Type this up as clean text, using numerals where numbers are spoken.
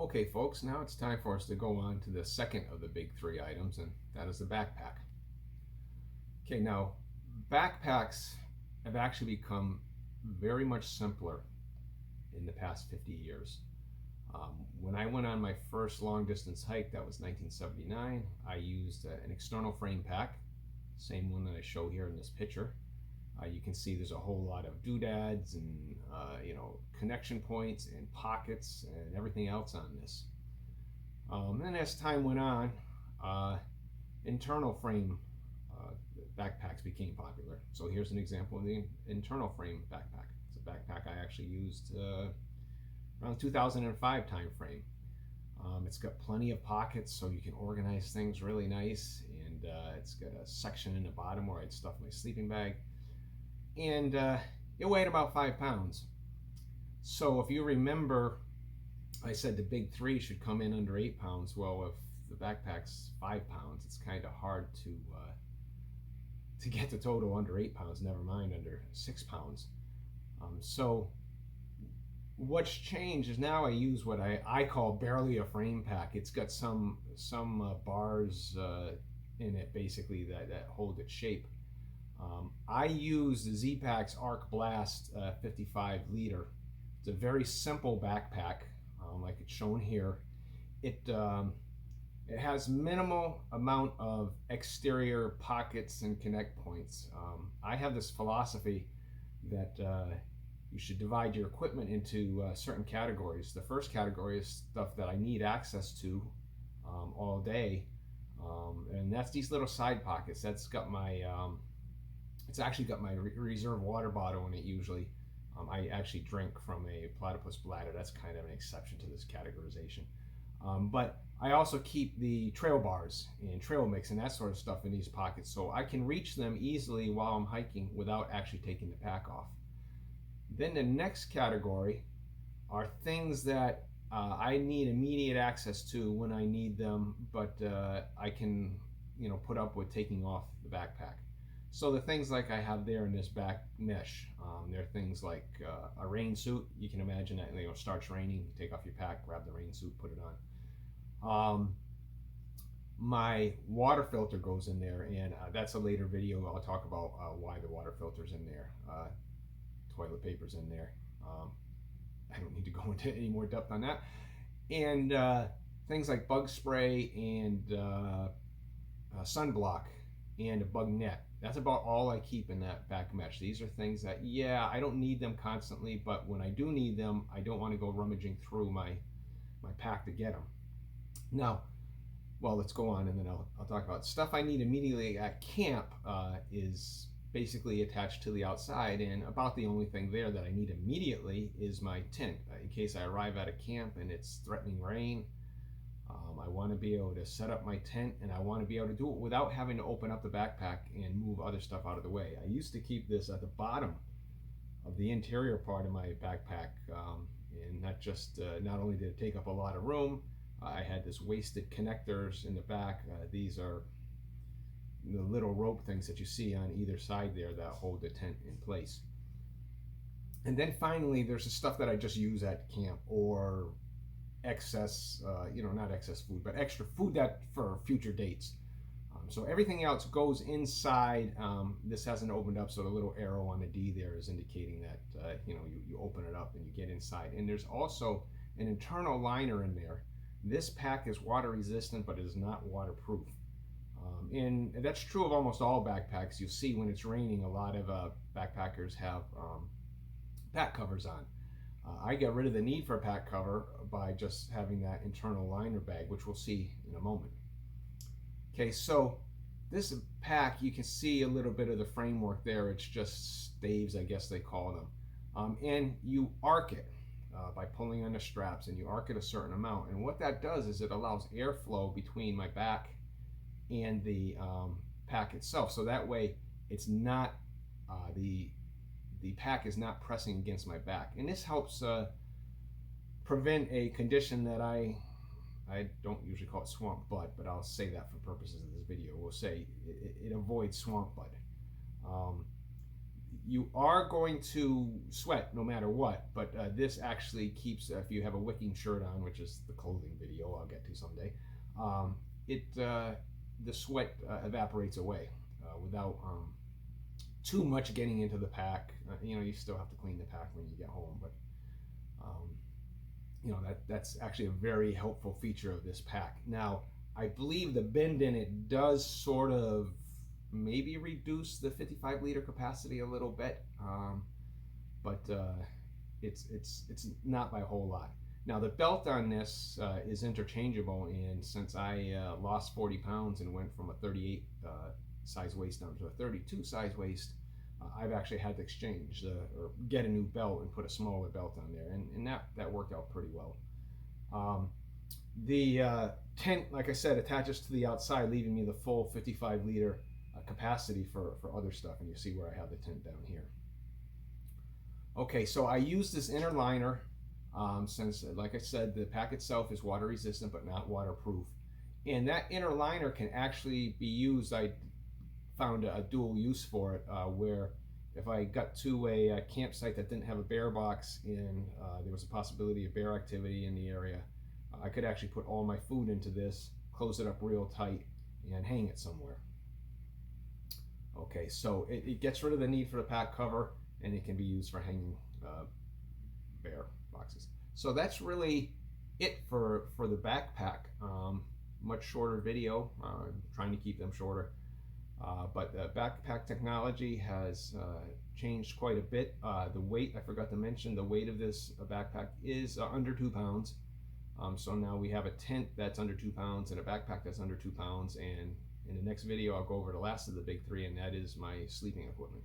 Okay, folks, now it's time for us to go on to the second of the big three items, and that is the backpack. Okay, now backpacks have actually become very much simpler in the past 50 years. When I went on my first long distance hike, that was 1979, I used an external frame pack, same one that I show here in this picture. You can see there's a whole lot of doodads and connection points and pockets and everything else on this. And as time went on, internal frame backpacks became popular. So here's an example of the internal frame backpack. It's a backpack I actually used around 2005 time frame. It's got plenty of pockets so you can organize things really nice, and it's got a section in the bottom where I'd stuff my sleeping bag, and it weighed about 5 pounds. So if you remember, I said the big three should come in under 8 pounds. Well, if the backpack's 5 pounds, it's kind of hard to get the total under 8 pounds, never mind under 6 pounds. So what's changed is now I use what I call barely a frame pack. It's got some bars in it basically that hold its shape. I use the Z-Pac's Arc Blast 55 liter. It's a very simple backpack, like it's shown here. It has minimal amount of exterior pockets and connect points. I have this philosophy that you should divide your equipment into certain categories. The first category is stuff that I need access to all day, and that's these little side pockets. That's got my it's actually got my reserve water bottle in it usually. I actually drink from a platypus bladder. That's kind of an exception to this categorization. But I also keep the trail bars and trail mix and that sort of stuff in these pockets, so I can reach them easily while I'm hiking without actually taking the pack off. Then the next category are things that I need immediate access to when I need them, but I can put up with taking off the backpack. So the things like I have there in this back mesh, they're things like a rain suit. You can imagine that starts raining, take off your pack, grab the rain suit, put it on. My water filter goes in there, and that's a later video. I'll talk about why the water filter's in there. Toilet paper's in there. I don't need to go into any more depth on that. And things like bug spray and sunblock and a bug net. That's about all I keep in that back mesh. These are things that, yeah, I don't need them constantly, but when I do need them, I don't want to go rummaging through my pack to get them. Now, well, let's go on, and then I'll talk about stuff I need immediately at camp. Is basically attached to the outside, and about the only thing there that I need immediately is my tent. In case I arrive at a camp and it's threatening rain, I want to be able to set up my tent, and I want to be able to do it without having to open up the backpack and move other stuff out of the way. I used to keep this at the bottom of the interior part of my backpack, and not only did it take up a lot of room, I had this wasted connectors in the back. These are the little rope things that you see on either side there that hold the tent in place. And then finally, there's the stuff that I just use at camp, or excess, not excess food, but extra food that for future dates. So everything else goes inside. This hasn't opened up, so the little arrow on the D there is indicating that you open it up and you get inside. And there's also an internal liner in there. This pack is water resistant, but it is not waterproof. And that's true of almost all backpacks. You see when it's raining, a lot of backpackers have pack covers on. I get rid of the need for a pack cover by just having that internal liner bag, which we'll see in a moment. Okay, so this pack, you can see a little bit of the framework there. It's just staves, I guess they call them. And you arc it by pulling on the straps, and you arc it a certain amount. And what that does is it allows airflow between my back and the pack itself. So that way it's not, the pack is not pressing against my back. And this helps prevent a condition that I don't usually call it swamp butt, but I'll say that for purposes of this video. We'll say it avoids swamp butt. you are going to sweat no matter what, but this actually keeps, if you have a wicking shirt on, which is the clothing video I'll get to someday, the sweat evaporates away without too much getting into the pack. You still have to clean the pack when you get home, but that's actually a very helpful feature of this pack. Now, I believe the bend in it does sort of maybe reduce the 55-liter capacity a little bit, but it's not by a whole lot. Now, the belt on this is interchangeable, and since I lost 40 pounds and went from a 38 size waist down to a 32 size waist, I've actually had to exchange or get a new belt and put a smaller belt on there, and that worked out pretty well. The tent, like I said, attaches to the outside, leaving me the full 55-liter capacity for other stuff, and you see where I have the tent down here. Okay, so I use this inner liner since, like I said, the pack itself is water resistant but not waterproof, and that inner liner can actually be used. I found a dual use for it, where if I got to a campsite that didn't have a bear box and there was a possibility of bear activity in the area, I could actually put all my food into this, close it up real tight, and hang it somewhere. Okay, so it gets rid of the need for the pack cover, and it can be used for hanging bear boxes. So that's really it for the backpack. Much shorter video, trying to keep them shorter. But the backpack technology has changed quite a bit. The weight, I forgot to mention, the weight of this backpack is under 2 pounds. So now we have a tent that's under 2 pounds and a backpack that's under 2 pounds. And in the next video, I'll go over the last of the big three, and that is my sleeping equipment.